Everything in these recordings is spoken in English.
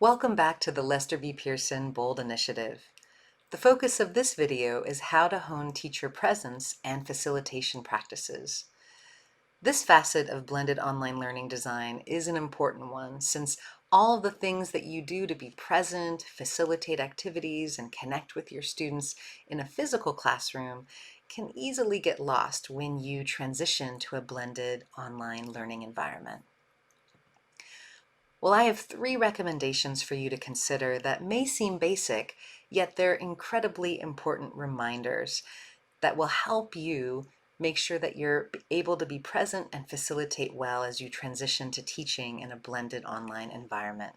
Welcome back to the Lester B. Pearson BOLD initiative. The focus of this video is how to hone teacher presence and facilitation practices. This facet of blended online learning design is an important one since all the things that you do to be present, facilitate activities, and connect with your students in a physical classroom can easily get lost when you transition to a blended online learning environment. Well, I have 3 recommendations for you to consider that may seem basic, yet they're incredibly important reminders that will help you make sure that you're able to be present and facilitate well as you transition to teaching in a blended online environment.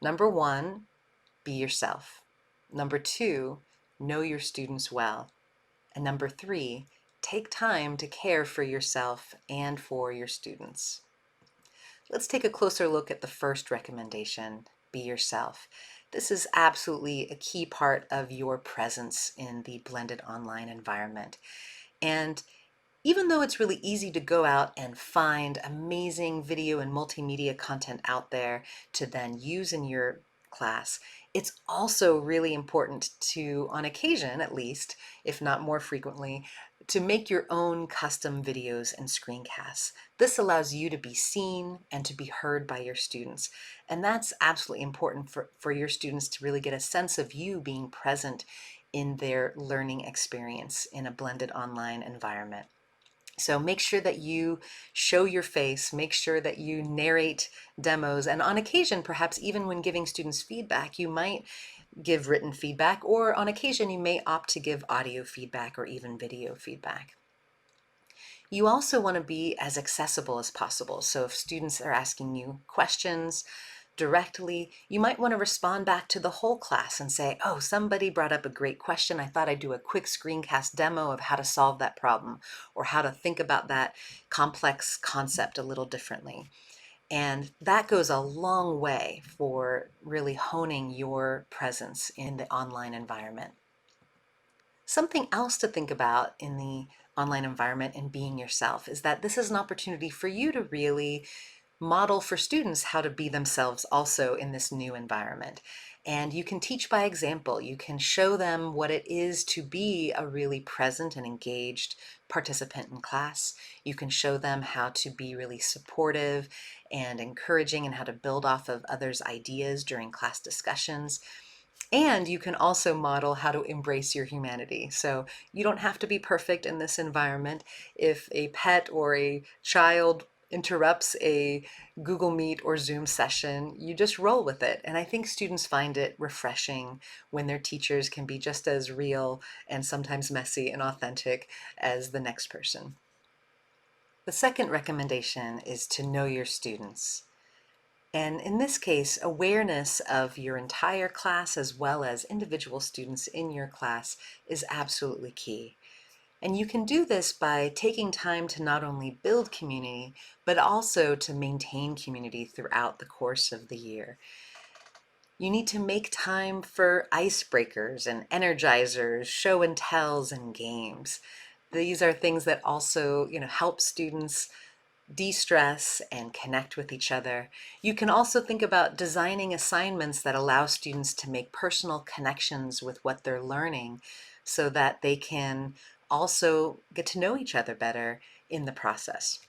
Number 1, be yourself. Number 2, know your students well. And number 3, take time to care for yourself and for your students. Let's take a closer look at the first recommendation, be yourself. This is absolutely a key part of your presence in the blended online environment. And even though it's really easy to go out and find amazing video and multimedia content out there to then use in your class, it's also really important to, on occasion at least, if not more frequently, to make your own custom videos and screencasts. This allows you to be seen and to be heard by your students. And that's absolutely important for your students to really get a sense of you being present in their learning experience in a blended online environment. So make sure that you show your face, make sure that you narrate demos, and on occasion, perhaps even when giving students feedback, you might give written feedback, or on occasion you may opt to give audio feedback or even video feedback. You also want to be as accessible as possible. So if students are asking you questions directly, you might want to respond back to the whole class and say, oh, somebody brought up a great question. I thought I'd do a quick screencast demo of how to solve that problem or how to think about that complex concept a little differently. And that goes a long way for really honing your presence in the online environment. Something else to think about in the online environment and being yourself is that this is an opportunity for you to really model for students how to be themselves also in this new environment. And you can teach by example. You can show them what it is to be a really present and engaged participant in class. You can show them how to be really supportive and encouraging and how to build off of others' ideas during class discussions. And you can also model how to embrace your humanity. So you don't have to be perfect in this environment. If a pet or a child interrupts a Google Meet or Zoom session, you just roll with it. And I think students find it refreshing when their teachers can be just as real and sometimes messy and authentic as the next person. The second recommendation is to know your students. And in this case, awareness of your entire class as well as individual students in your class is absolutely key. And you can do this by taking time to not only build community, but also to maintain community throughout the course of the year. You need to make time for icebreakers and energizers, show and tells, and games. These are things that also, help students de-stress and connect with each other. You can also think about designing assignments that allow students to make personal connections with what they're learning so that they can also get to know each other better in the process.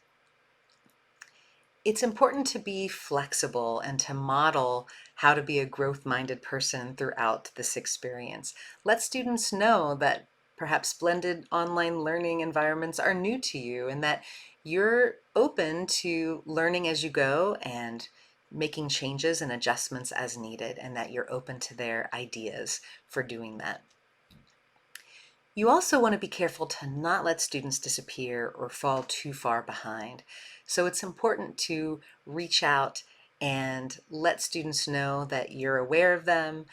It's important to be flexible and to model how to be a growth-minded person throughout this experience. Let students know that perhaps blended online learning environments are new to you and that you're open to learning as you go and making changes and adjustments as needed, and that you're open to their ideas for doing that. You also want to be careful to not let students disappear or fall too far behind. So it's important to reach out and let students know that you're aware of them,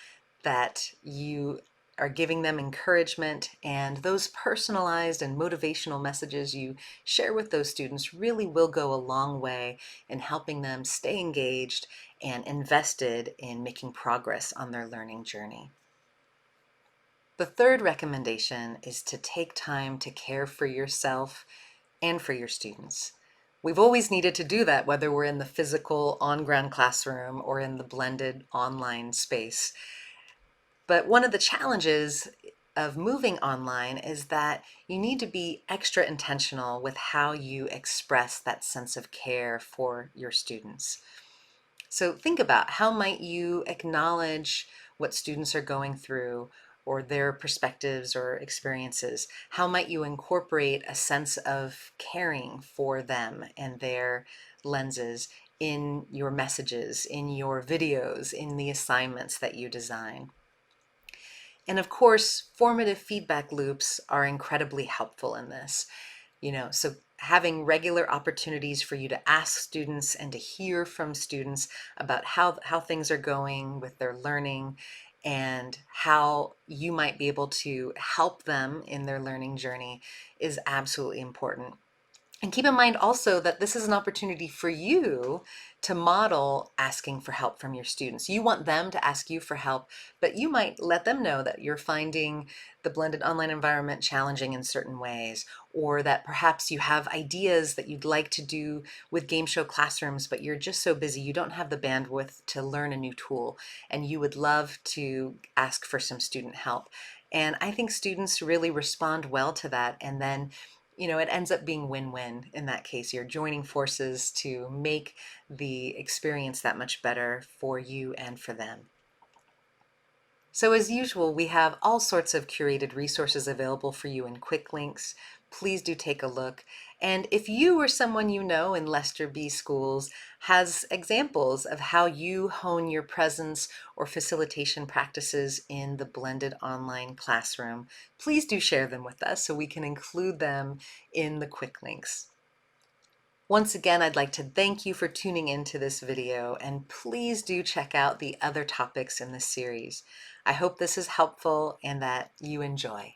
that you are giving them encouragement, and those personalized and motivational messages you share with those students really will go a long way in helping them stay engaged and invested in making progress on their learning journey. The third recommendation is to take time to care for yourself and for your students. We've always needed to do that, whether we're in the physical on-ground classroom or in the blended online space. But one of the challenges of moving online is that you need to be extra intentional with how you express that sense of care for your students. So think about, how might you acknowledge what students are going through or their perspectives or experiences? How might you incorporate a sense of caring for them and their lenses in your messages, in your videos, in the assignments that you design? And of course, formative feedback loops are incredibly helpful in this. So having regular opportunities for you to ask students and to hear from students about how things are going with their learning and how you might be able to help them in their learning journey is absolutely important. And keep in mind also that this is an opportunity for you to model asking for help from your students. You want them to ask you for help, but you might let them know that you're finding the blended online environment challenging in certain ways, or that perhaps you have ideas that you'd like to do with game show classrooms, but you're just so busy you don't have the bandwidth to learn a new tool, and you would love to ask for some student help. And I think students really respond well to that, and then it ends up being win-win in that case. You're joining forces to make the experience that much better for you and for them. So as usual, we have all sorts of curated resources available for you in quick links. Please do take a look. And if you or someone you know in Lester B schools has examples of how you hone your presence or facilitation practices in the blended online classroom, please do share them with us so we can include them in the quick links. Once again, I'd like to thank you for tuning into this video, and please do check out the other topics in this series. I hope this is helpful and that you enjoy.